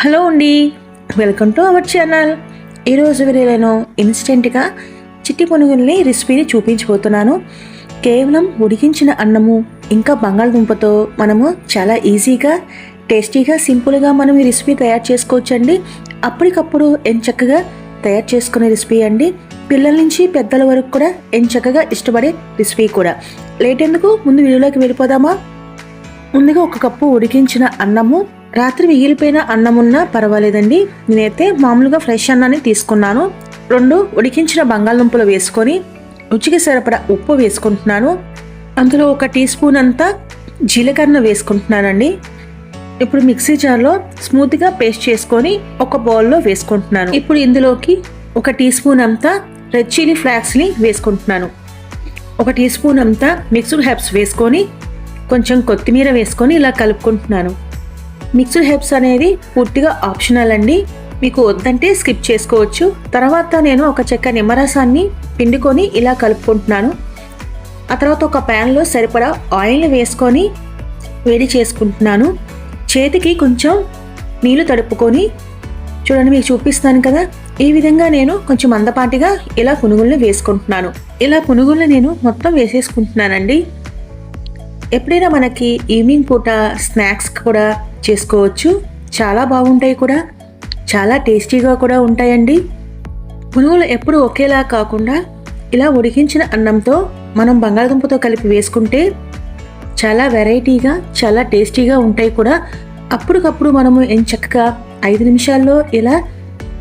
Hello అండి, welcome to our channel. ఈరోజు వీడియోలో ఇన్స్టెంట్గా చిట్టి పునుగుల్ని రెసిపీని చూపించబోతున్నాను. కేవలం ఉడికించిన అన్నము ఇంకా బంగాళదుంపతో మనము చాలా ఈజీగా టేస్టీగా సింపుల్గా మనం ఈ రెసిపీ తయారు చేసుకోవచ్చండి. అప్పటికప్పుడు ఎంచక్కగా తయారు చేసుకునే రెసిపీ అండి. పిల్లల నుంచి పెద్దల వరకు కూడా ఎంచక్కగా ఇష్టపడే రెసిపీ కూడా. లేట్ ఎందుకు, ముందు వీడియోలోకి వెళ్ళిపోదామా? ముందుగా ఒక కప్పు ఉడికించిన అన్నము, రాత్రి మిగిలిపోయిన అన్నం ఉన్నా పర్వాలేదండి. నేనైతే మామూలుగా ఫ్రెష్ అన్నాన్ని తీసుకున్నాను. 2 ఉడికించిన బంగాళదుంపలు వేసుకొని రుచికి సరిపడా ఉప్పు వేసుకుంటున్నాను. అందులో 1 టీ స్పూన్ అంతా జీలకర్ర వేసుకుంటున్నానండి. ఇప్పుడు మిక్సీ జార్లో స్మూత్గా పేస్ట్ చేసుకొని ఒక బౌల్లో వేసుకుంటున్నాను. ఇప్పుడు ఇందులోకి 1 టీ స్పూన్ అంతా రెడ్ చిల్లీ ఫ్లాక్స్ని వేసుకుంటున్నాను. 1 టీ స్పూన్ అంతా మిక్స్డ్ హెర్బ్స్ వేసుకొని కొంచెం కొత్తిమీర వేసుకొని ఇలా కలుపుకుంటున్నాను. మిక్స్డ్ హెర్బ్స్ అనేది పూర్తిగా ఆప్షనల్ అండి, మీకు వద్దంటే స్కిప్ చేసుకోవచ్చు. తర్వాత నేను ఒక చెక్క నిమ్మరసాన్ని పిండుకొని ఇలా కలుపుకుంటున్నాను. ఆ తర్వాత ఒక ప్యాన్లో సరిపడా ఆయిల్ వేసుకొని వేడి చేసుకుంటున్నాను. చేతికి కొంచెం నీళ్లు తడుపుకొని చూడండి, మీకు చూపిస్తాను కదా, ఈ విధంగా నేను కొంచెం మందపాటిగా ఇలా పునుగుల్ని వేసుకుంటున్నాను. ఇలా పునుగుల్ని నేను మొత్తం వేసేసుకుంటున్నానండి. ఎప్పుడైనా మనకి ఈవినింగ్ పూట స్నాక్స్ కూడా చేసుకోవచ్చు. చాలా బాగుంటాయి కూడా, చాలా టేస్టీగా కూడా ఉంటాయండి. పునుగులు ఎప్పుడు ఒకేలా కాకుండా ఇలా ఉడికించిన అన్నంతో మనం బంగాళదుంపతో కలిపి వేసుకుంటే చాలా వెరైటీగా చాలా టేస్టీగా ఉంటాయి కూడా. అప్పటికప్పుడు మనము ఎంచక్కగా 5 నిమిషాల్లో ఇలా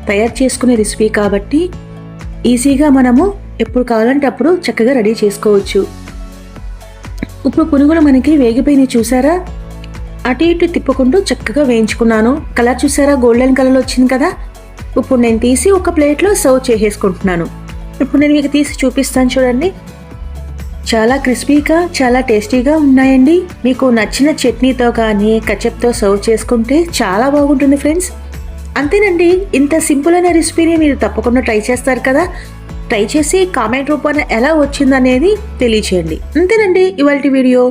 తయారు చేసుకునే రెసిపీ కాబట్టి ఈజీగా మనము ఎప్పుడు కావాలంటే అప్పుడు చక్కగా రెడీ చేసుకోవచ్చు. ఇప్పుడు పునుగులు మనకి వేగిపోయినాయి చూసారా, అటు ఇటు తిప్పుకుంటూ చక్కగా వేయించుకున్నాను. కలర్ చూసారా, గోల్డెన్ కలర్ వచ్చింది కదా. ఇప్పుడు నేను తీసి ఒక ప్లేట్లో సర్వ్ చేసేసుకుంటున్నాను. ఇప్పుడు నేను మీకు తీసి చూపిస్తాను చూడండి. చాలా క్రిస్పీగా చాలా టేస్టీగా ఉన్నాయండి. మీకు నచ్చిన చట్నీతో కానీ కచప్తో సర్వ్ చేసుకుంటే చాలా బాగుంటుంది ఫ్రెండ్స్. అంతేనండి, ఇంత సింపుల్ అయిన రెసిపీని మీరు తప్పకుండా ట్రై చేస్తారు కదా. ట్రై చేసి కామెంట్ రూపాన ఎలా వచ్చిందనేది తెలియచేయండి. అంతేనండి ఇవాల్టి వీడియో.